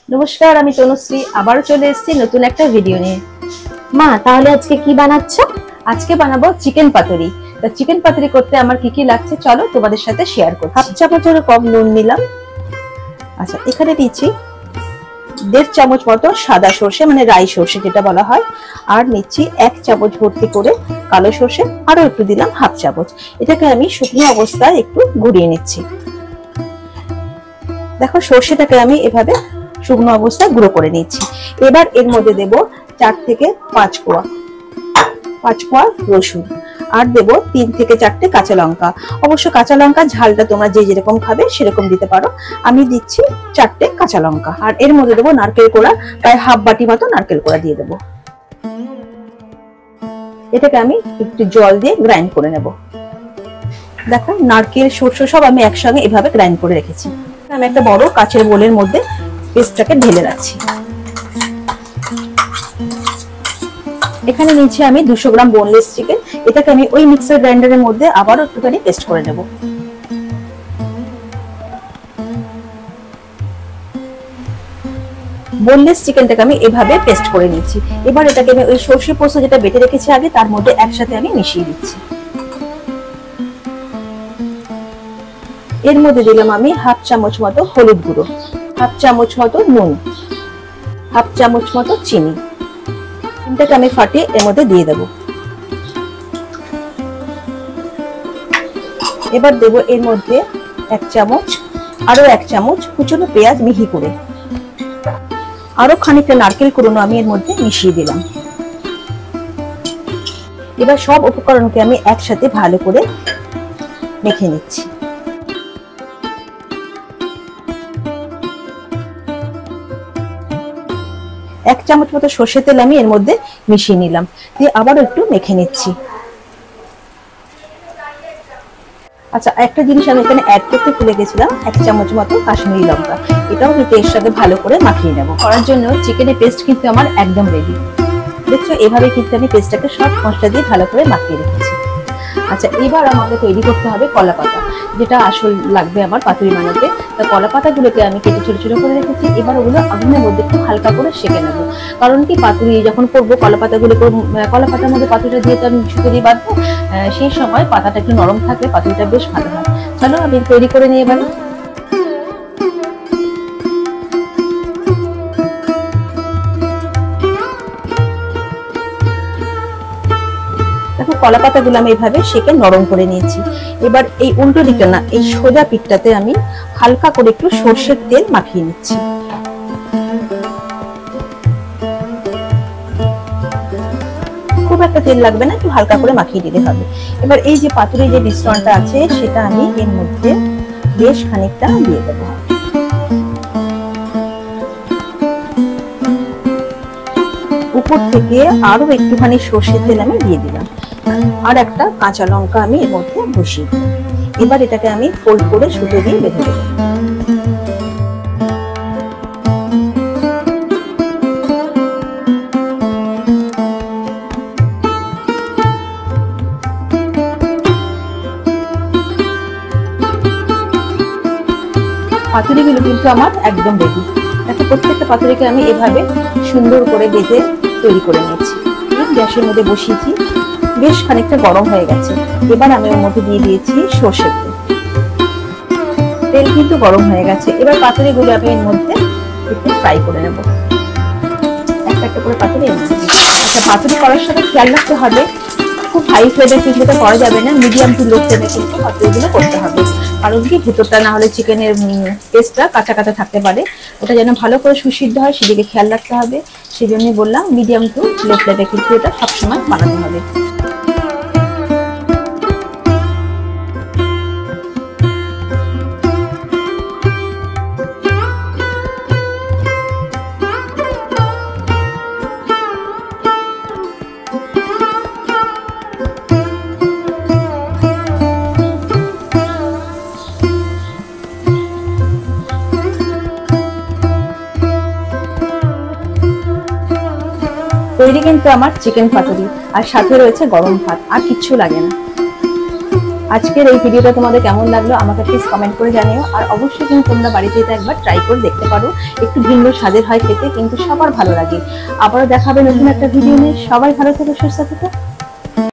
নমস্কার, আমি তনুশ্রী আবারও চলে এসেছি নতুন একটা ভিডিও নিয়ে। মা, তাহলে আজকে কি বানাচ্ছ? আজকে বানাবো চিকেন পাতুরি। তা চিকেন পাতুরি করতে আমার কি কি লাগছে চলো তোমাদের সাথে শেয়ার করি। হাফ চামচেরও কম নুন নিলাম। আচ্ছা, এখানে দিচ্ছি 1.5 চামচ মতো সাদা সর্ষে, মানে রাই সর্ষে যেটা বলা হয়। আর নিচ্ছি 1 চামচ ভর্তি করে কালো সর্ষে, আরো একটু দিলাম হাফ চামচ। এটাকে আমি শুকনো অবস্থায় একটু গুঁড়িয়ে নিচ্ছি। দেখো, সর্ষেটাকে আমি এভাবে শুকনো অবস্থায় গুঁড়ো করে নিচ্ছি। এবার এর মধ্যে দেব 4 থেকে 5 কোয়া রসুন, আর দেব 3 থেকে 4টে কাঁচা লঙ্কা। অবশ্য কাঁচা লঙ্কা ঝালটা তোমরা যে যেরকম খাবে সেরকম দিতে পারো। আমি দিচ্ছি 4টে কাঁচা লঙ্কা। আর এর মধ্যে দেবো নারকেল কোড়া, প্রায় হাফ বাটি মতো নারকেল কোড়া দিয়ে দেবো। এটাকে আমি একটু জল দিয়ে গ্রাইন্ড করে নেব। দেখো, নারকেল সরষে সব আমি একসঙ্গে এভাবে গ্রাইন্ড করে রেখেছি। আমি একটা বড় কাচের বোলের মধ্যে পেস্টটাকে ঢেলে রাখছি। এখানে নিচে আমি 200 গ্রাম বোনলেস চিকেন। এটাকে আমি ওই মিক্সার গ্রাইন্ডারের মধ্যে আবারও একটুখানি পেস্ট করে নেব। বোনলেস চিকেনটাকে আমি এভাবে পেস্ট করে নিচ্ছি। এবার এটাকে আমি ওই সর্ষে পোস্ত যেটা বেটে রেখেছি আগে, তার মধ্যে একসাথে আমি মিশিয়ে দিচ্ছি। এর মধ্যে দিলাম আমি হাফ চামচ মতো হলুদ গুঁড়ো, হাফ চামচ মতো নুন, হাফ চামচ মতো চিনি। চিনিটাকে আমি ফাটিয়ে এর মধ্যে দিয়ে দেব। এবার দেব এর মধ্যে 1 চামচ, আরো 1 চামচ কুচনো পেঁয়াজ মিহি করে, আরো খানিকটা নারকেল কুড়ানো আমি এর মধ্যে মিশিয়ে দিলাম। এবার সব উপকরণকে আমি একসাথে ভালো করে মেখে নিচ্ছি। 1 চামচ মতো সর্ষের তেল আমি এর মধ্যে মিশিয়ে নিলাম, দিয়ে আবারও একটু মেখে নিচ্ছি। আচ্ছা, একটা জিনিস আমি এখানে অ্যাড করতে ভুলে গেছিলাম, 1 চামচ মতো কাশ্মীরি লঙ্কা। এটাও কিন্তু এর সাথে ভালো করে মাখিয়ে নেব। করার জন্য চিকেনের পেস্ট কিন্তু আমার একদম রেডি। দেখছো, এভাবে কিন্তু আমি পেস্টটাকে সব মশলা দিয়ে ভালো করে মাখিয়ে রেখেছি। আচ্ছা, এবার আমাকে তৈরি করতে হবে কলা পাতা, যেটা আসল লাগবে আমার পাতুরি বানাতে। তা কলা পাতাগুলোকে আমি কেটে ছোট ছোট করে রেখেছি। এবার ওগুলো আগুনের মধ্যে একটু হালকা করে সেঁকে নেবো। কারণ কি, পাতুরি যখন করবো কলা পাতার মধ্যে পাতুরিটা দিয়ে তো আমি সুতো দিয়ে বাঁধবো, সেই সময় পাতাটা একটু নরম থাকলে পাতুরিটা বেশ ভালো হয়। চলো আমি তৈরি করে নিয়ে এবারে। দেখো, কলা পাতাগুলো আমি এভাবে সেকে নরম করে নিয়েছি। এবার এই উল্টো দিকটা না, এই সোজা পিঠটাতে আমি হালকা করে একটু সর্ষের তেল মাখিয়ে নিচ্ছি। খুব একটা তেল লাগবে না, একটু হালকা করে মাখিয়ে দিতে হবে। এবার এই যে পাতুরির যে মিশ্রণটা আছে সেটা আমি এর মধ্যে বেশ খানিকটা দিয়ে দেব। উপর থেকে আরো একটুখানি সর্ষের তেল আমি দিয়ে দিলাম, আর একটা কাঁচা লঙ্কা আমি এর মধ্যে বসিয়ে দিলাম। এবার এটাকে আমি ফোল্ড করে সুতো দিয়ে বেঁধে দেব। পাতুরিগুলো কিন্তু আমার একদম রেডি। দেখো, প্রত্যেকটা পাতুরিকে আমি এভাবে সুন্দর করে বেঁধে তৈরি করে নিয়েছি। গ্যাসের মধ্যে বসিয়েছি, বেশ খানিকটা গরম হয়ে গেছে। এবার আমি ওর মধ্যে দিয়ে দিয়েছি সর্ষের তেল। তেল কিন্তু গরম হয়ে গেছে। এবার পাতুরিগুলো আমি এর মধ্যে একটু ফ্রাই করে নেব। একটা একটা করে পাতুরি এর মধ্যে। পাতুরি করার সময় খেয়াল রাখতে হবে, খুব হাই ফ্লেমে কিছুটা করা যাবে না, মিডিয়াম টু লো ফ্লেমে কিন্তু পাতুরিগুলো করতে হবে। কারণ কি, ভেতরটা না হলে চিকেনের পেস্টটা কাঁচা কাঁচা থাকতে পারে। ওটা যেন ভালো করে সুসিদ্ধ হয় সেদিকে খেয়াল রাখতে হবে। সেই জন্যই বললাম মিডিয়াম টু লো ফ্লেমে কিন্তু এটা সবসময় বানাতে হবে। তৈরি কিন্তু আমার চিকেন পাতুরি, আর সাথে রয়েছে গরম ভাত, আর কিচ্ছু লাগে না। আজকের এই ভিডিওটা তোমাদের কেমন লাগলো আমাকে প্লিজ কমেন্ট করে জানিও। আর অবশ্যই কিন্তু তোমরা বাড়িতে এটা একবার ট্রাই করে দেখতে পারো। একটু ভিন্ন স্বাদের হয় খেতে, কিন্তু সবার ভালো লাগে। আবারও দেখা হবে নতুন একটা ভিডিও নিয়ে। সবাই ভালো থেকো, সুস্থ থেকো।